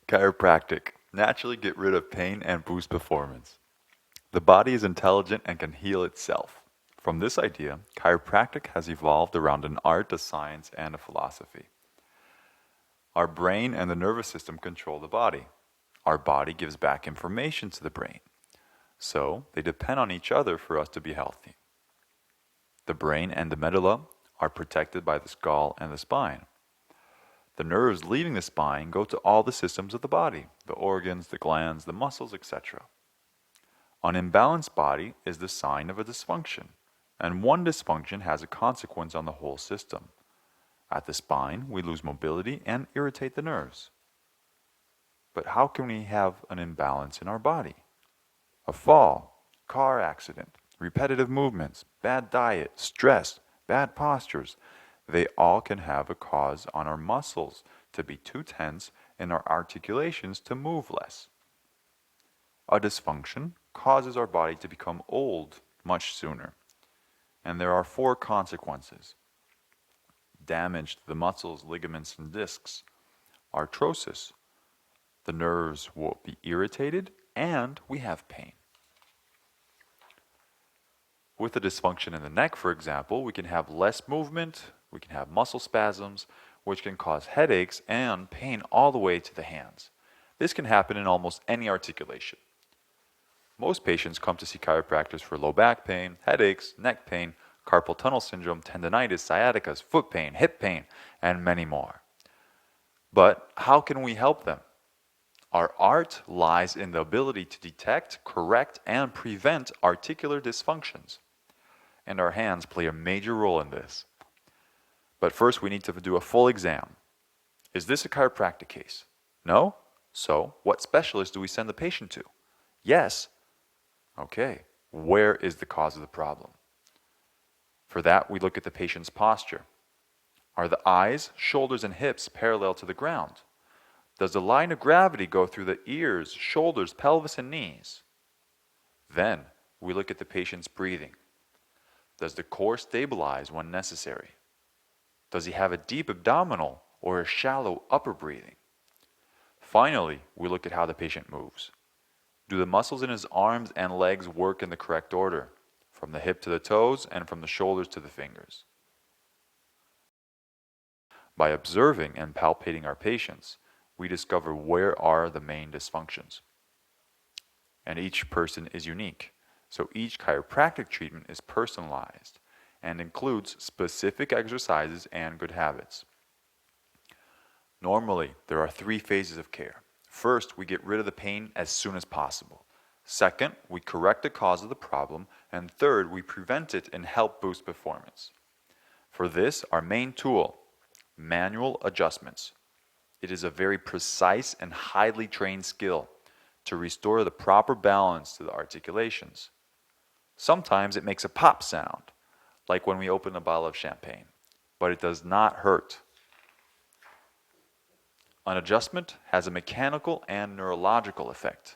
Chiropractic. Naturally get rid of pain and boost performance. The body is intelligent and can heal itself. From this idea, chiropractic has evolved around an art, a science, and a philosophy. Our brain and the nervous system control the body. Our body gives back information to the brain. So, they depend on each other for us to be healthy. The brain and the medulla are protected by the skull and the spine. The nerves leaving the spine go to all the systems of the body, the organs, the glands, the muscles, etc. An imbalanced body is the sign of a dysfunction, and one dysfunction has a consequence on the whole system. At the spine, we lose mobility and irritate the nerves. But how can we have an imbalance in our body? A fall, car accident, repetitive movements, bad diet, stress, bad postures, they all can have a cause on our muscles to be too tense and our articulations to move less. A dysfunction causes our body to become old much sooner. And there are 4 consequences: damage to the muscles, ligaments, and discs, arthrosis, the nerves will be irritated, and we have pain. With a dysfunction in the neck, for example, we can have less movement, we can have muscle spasms, which can cause headaches and pain all the way to the hands. This can happen in almost any articulation. Most patients come to see chiropractors for low back pain, headaches, neck pain, carpal tunnel syndrome, tendinitis, sciaticas, foot pain, hip pain, and many more. But how can we help them? Our art lies in the ability to detect, correct, and prevent articular dysfunctions. And our hands play a major role in this. But first we need to do a full exam. Is this a chiropractic case? No? So, what specialist do we send the patient to? Yes. Okay, where is the cause of the problem? For that, we look at the patient's posture. Are the eyes, shoulders, and hips parallel to the ground? Does the line of gravity go through the ears, shoulders, pelvis, and knees? Then, we look at the patient's breathing. Does the core stabilize when necessary? Does he have a deep abdominal or a shallow upper breathing? Finally, we look at how the patient moves. Do the muscles in his arms and legs work in the correct order, from the hip to the toes and from the shoulders to the fingers? By observing and palpating our patients, we discover where are the main dysfunctions. And each person is unique, so each chiropractic treatment is personalized and includes specific exercises and good habits. Normally, there are 3 phases of care. First, we get rid of the pain as soon as possible. Second, we correct the cause of the problem. And third, we prevent it and help boost performance. For this, our main tool, manual adjustments. It is a very precise and highly trained skill to restore the proper balance to the articulations. Sometimes it makes a pop sound, like when we open a bottle of champagne, but it does not hurt. An adjustment has a mechanical and neurological effect.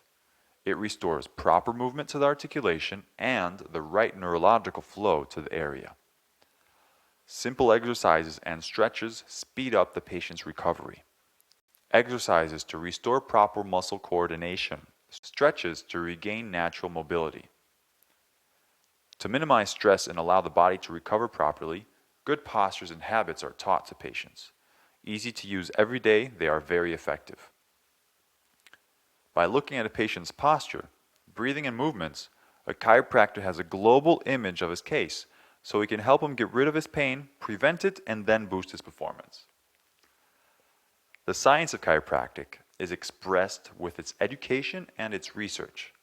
It restores proper movement to the articulation and the right neurological flow to the area. Simple exercises and stretches speed up the patient's recovery. Exercises to restore proper muscle coordination. Stretches to regain natural mobility. To minimize stress and allow the body to recover properly, good postures and habits are taught to patients. Easy to use every day, they are very effective. By looking at a patient's posture, breathing, and movements, a chiropractor has a global image of his case, so he can help him get rid of his pain, prevent it, and then boost his performance. The science of chiropractic is expressed with its education and its research.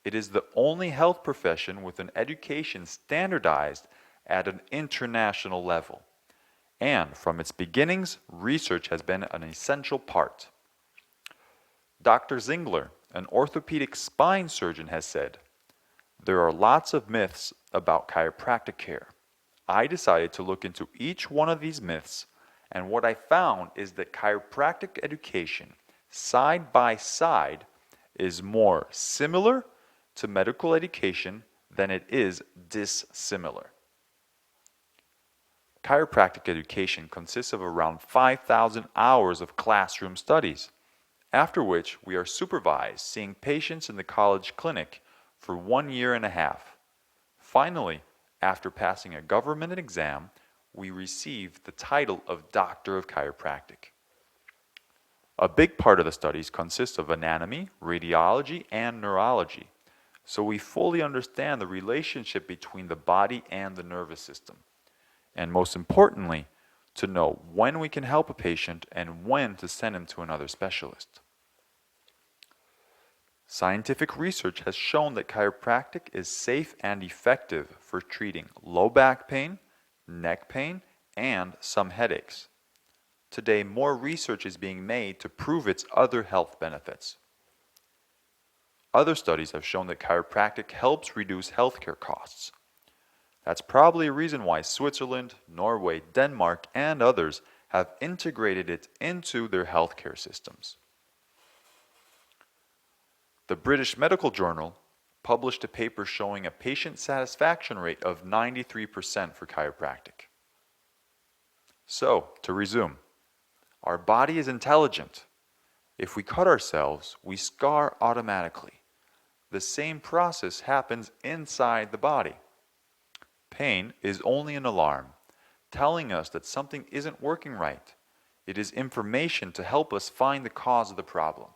It is the only health profession with an education standardized at an international level. And from its beginnings, research has been an essential part. Dr. Zingler, an orthopedic spine surgeon, has said, "There are lots of myths about chiropractic care. I decided to look into each one of these myths, and what I found is that chiropractic education, side by side, is more similar to medical education than it is dissimilar." Chiropractic education consists of around 5,000 hours of classroom studies, after which we are supervised seeing patients in the college clinic for 1 year and a half. Finally, after passing a government exam, we receive the title of Doctor of Chiropractic. A big part of the studies consists of anatomy, radiology, and neurology, so we fully understand the relationship between the body and the nervous system, and most importantly, to know when we can help a patient and when to send him to another specialist. Scientific research has shown that chiropractic is safe and effective for treating low back pain, neck pain, and some headaches. Today, more research is being made to prove its other health benefits. Other studies have shown that chiropractic helps reduce healthcare costs. That's probably a reason why Switzerland, Norway, Denmark, and others have integrated it into their healthcare systems. The British Medical Journal published a paper showing a patient satisfaction rate of 93% for chiropractic. So, to resume, our body is intelligent. If we cut ourselves, we scar automatically. The same process happens inside the body. Pain is only an alarm, telling us that something isn't working right. It is information to help us find the cause of the problem.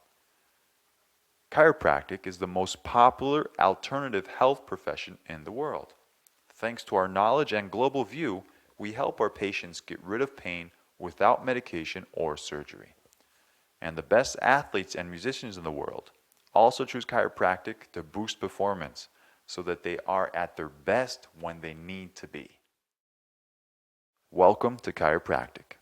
Chiropractic is the most popular alternative health profession in the world. Thanks to our knowledge and global view, we help our patients get rid of pain without medication or surgery. And the best athletes and musicians in the world also choose chiropractic to boost performance so that they are at their best when they need to be. Welcome to chiropractic.